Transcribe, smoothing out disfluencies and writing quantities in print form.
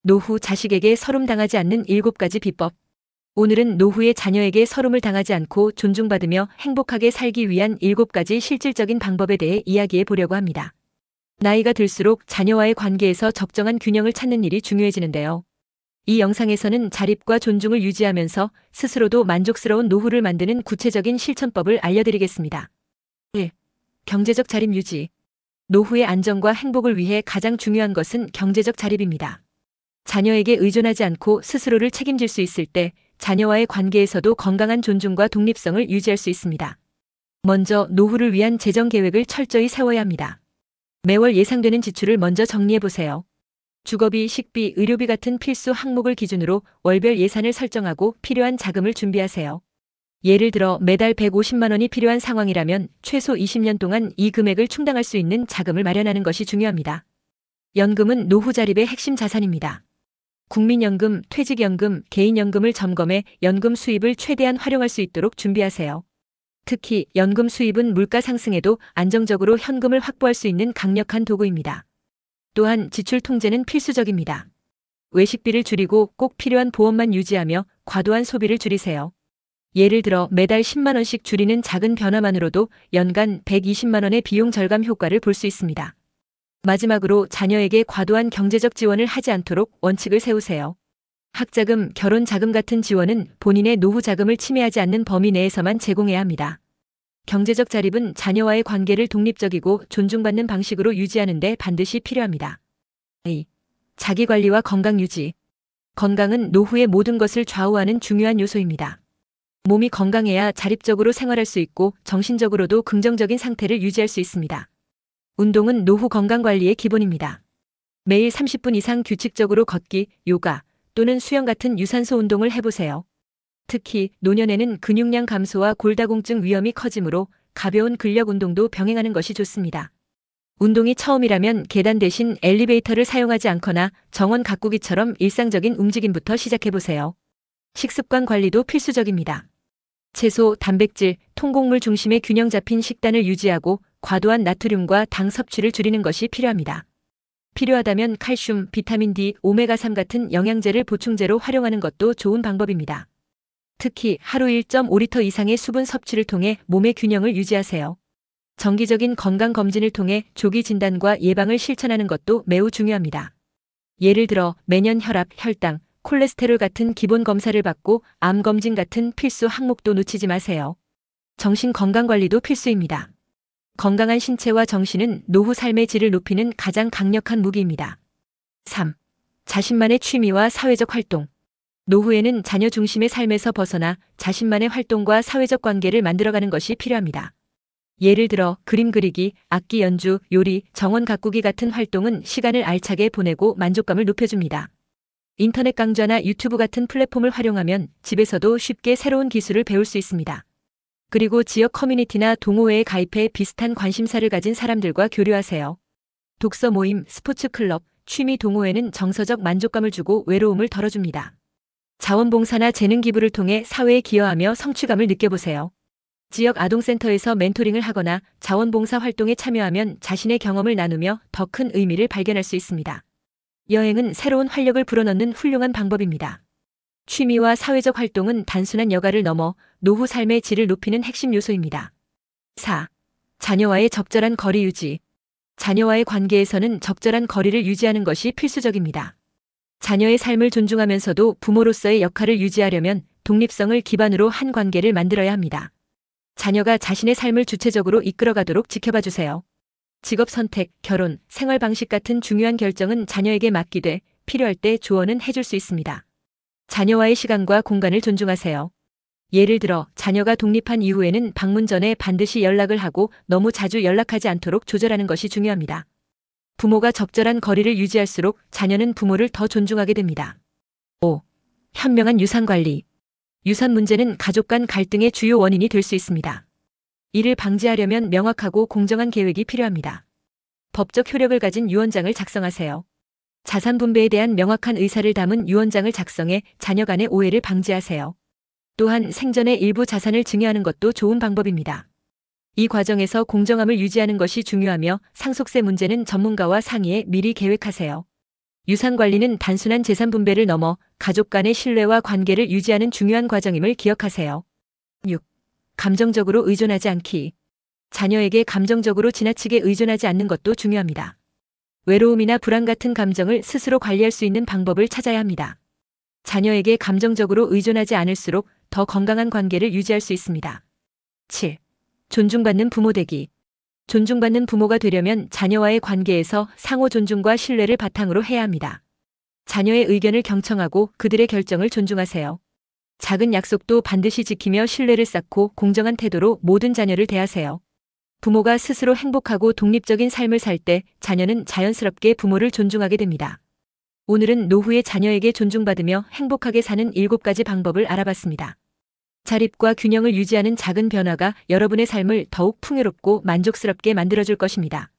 노후 자식에게 서름 당하지 않는 7가지 비법. 오늘은 노후의 자녀에게 서름을 당하지 않고 존중받으며 행복하게 살기 위한 7가지 실질적인 방법에 대해 이야기해 보려고 합니다. 나이가 들수록 자녀와의 관계에서 적정한 균형을 찾는 일이 중요해지는데요. 이 영상에서는 자립과 존중을 유지하면서 스스로도 만족스러운 노후를 만드는 구체적인 실천법을 알려드리겠습니다. 1. 경제적 자립 유지. 노후의 안정과 행복을 위해 가장 중요한 것은 경제적 자립입니다. 자녀에게 의존하지 않고 스스로를 책임질 수 있을 때 자녀와의 관계에서도 건강한 존중과 독립성을 유지할 수 있습니다. 먼저 노후를 위한 재정 계획을 철저히 세워야 합니다. 매월 예상되는 지출을 먼저 정리해 보세요. 주거비, 식비, 의료비 같은 필수 항목을 기준으로 월별 예산을 설정하고 필요한 자금을 준비하세요. 예를 들어 매달 150만 원이 필요한 상황이라면 최소 20년 동안 이 금액을 충당할 수 있는 자금을 마련하는 것이 중요합니다. 연금은 노후 자립의 핵심 자산입니다. 국민연금, 퇴직연금, 개인연금을 점검해 연금 수입을 최대한 활용할 수 있도록 준비하세요. 특히 연금 수입은 물가 상승에도 안정적으로 현금을 확보할 수 있는 강력한 도구입니다. 또한 지출 통제는 필수적입니다. 외식비를 줄이고 꼭 필요한 보험만 유지하며 과도한 소비를 줄이세요. 예를 들어 매달 10만 원씩 줄이는 작은 변화만으로도 연간 120만 원의 비용 절감 효과를 볼 수 있습니다. 마지막으로 자녀에게 과도한 경제적 지원을 하지 않도록 원칙을 세우세요. 학자금, 결혼자금 같은 지원은 본인의 노후 자금을 침해하지 않는 범위 내에서만 제공해야 합니다. 경제적 자립은 자녀와의 관계를 독립적이고 존중받는 방식으로 유지하는 데 반드시 필요합니다. 2. 자기관리와 건강 유지. 건강은 노후의 모든 것을 좌우하는 중요한 요소입니다. 몸이 건강해야 자립적으로 생활할 수 있고 정신적으로도 긍정적인 상태를 유지할 수 있습니다. 운동은 노후 건강관리의 기본입니다. 매일 30분 이상 규칙적으로 걷기, 요가 또는 수영 같은 유산소 운동을 해보세요. 특히 노년에는 근육량 감소와 골다공증 위험이 커지므로 가벼운 근력 운동도 병행하는 것이 좋습니다. 운동이 처음이라면 계단 대신 엘리베이터를 사용하지 않거나 정원 가꾸기처럼 일상적인 움직임부터 시작해보세요. 식습관 관리도 필수적입니다. 채소, 단백질, 통곡물 중심의 균형 잡힌 식단을 유지하고 과도한 나트륨과 당 섭취를 줄이는 것이 필요합니다. 필요하다면 칼슘, 비타민 D, 오메가3 같은 영양제를 보충제로 활용하는 것도 좋은 방법입니다. 특히 하루 1.5리터 이상의 수분 섭취를 통해 몸의 균형을 유지하세요. 정기적인 건강검진을 통해 조기 진단과 예방을 실천하는 것도 매우 중요합니다. 예를 들어 매년 혈압, 혈당, 콜레스테롤 같은 기본 검사를 받고 암 검진 같은 필수 항목도 놓치지 마세요. 정신 건강 관리도 필수입니다. 건강한 신체와 정신은 노후 삶의 질을 높이는 가장 강력한 무기입니다. 3. 자신만의 취미와 사회적 활동. 노후에는 자녀 중심의 삶에서 벗어나 자신만의 활동과 사회적 관계를 만들어가는 것이 필요합니다. 예를 들어 그림 그리기, 악기 연주, 요리, 정원 가꾸기 같은 활동은 시간을 알차게 보내고 만족감을 높여줍니다. 인터넷 강좌나 유튜브 같은 플랫폼을 활용하면 집에서도 쉽게 새로운 기술을 배울 수 있습니다. 그리고 지역 커뮤니티나 동호회에 가입해 비슷한 관심사를 가진 사람들과 교류하세요. 독서 모임, 스포츠 클럽, 취미 동호회는 정서적 만족감을 주고 외로움을 덜어줍니다. 자원봉사나 재능 기부를 통해 사회에 기여하며 성취감을 느껴보세요. 지역 아동센터에서 멘토링을 하거나 자원봉사 활동에 참여하면 자신의 경험을 나누며 더 큰 의미를 발견할 수 있습니다. 여행은 새로운 활력을 불어넣는 훌륭한 방법입니다. 취미와 사회적 활동은 단순한 여가를 넘어 노후 삶의 질을 높이는 핵심 요소입니다. 4. 자녀와의 적절한 거리 유지. 자녀와의 관계에서는 적절한 거리를 유지하는 것이 필수적입니다. 자녀의 삶을 존중하면서도 부모로서의 역할을 유지하려면 독립성을 기반으로 한 관계를 만들어야 합니다. 자녀가 자신의 삶을 주체적으로 이끌어가도록 지켜봐 주세요. 직업 선택, 결혼, 생활 방식 같은 중요한 결정은 자녀에게 맡기되 필요할 때 조언은 해줄 수 있습니다. 자녀와의 시간과 공간을 존중하세요. 예를 들어 자녀가 독립한 이후에는 방문 전에 반드시 연락을 하고 너무 자주 연락하지 않도록 조절하는 것이 중요합니다. 부모가 적절한 거리를 유지할수록 자녀는 부모를 더 존중하게 됩니다. 5. 현명한 유산 관리. 유산 문제는 가족 간 갈등의 주요 원인이 될 수 있습니다. 이를 방지하려면 명확하고 공정한 계획이 필요합니다. 법적 효력을 가진 유언장을 작성하세요. 자산 분배에 대한 명확한 의사를 담은 유언장을 작성해 자녀 간의 오해를 방지하세요. 또한 생전에 일부 자산을 증여하는 것도 좋은 방법입니다. 이 과정에서 공정함을 유지하는 것이 중요하며 상속세 문제는 전문가와 상의해 미리 계획하세요. 유산 관리는 단순한 재산 분배를 넘어 가족 간의 신뢰와 관계를 유지하는 중요한 과정임을 기억하세요. 6. 감정적으로 의존하지 않기. 자녀에게 감정적으로 지나치게 의존하지 않는 것도 중요합니다. 외로움이나 불안 같은 감정을 스스로 관리할 수 있는 방법을 찾아야 합니다. 자녀에게 감정적으로 의존하지 않을수록 더 건강한 관계를 유지할 수 있습니다. 7. 존중받는 부모 되기. 존중받는 부모가 되려면 자녀와의 관계에서 상호 존중과 신뢰를 바탕으로 해야 합니다. 자녀의 의견을 경청하고 그들의 결정을 존중하세요. 작은 약속도 반드시 지키며 신뢰를 쌓고 공정한 태도로 모든 자녀를 대하세요. 부모가 스스로 행복하고 독립적인 삶을 살 때 자녀는 자연스럽게 부모를 존중하게 됩니다. 오늘은 노후의 자녀에게 존중받으며 행복하게 사는 7가지 방법을 알아봤습니다. 자립과 균형을 유지하는 작은 변화가 여러분의 삶을 더욱 풍요롭고 만족스럽게 만들어줄 것입니다.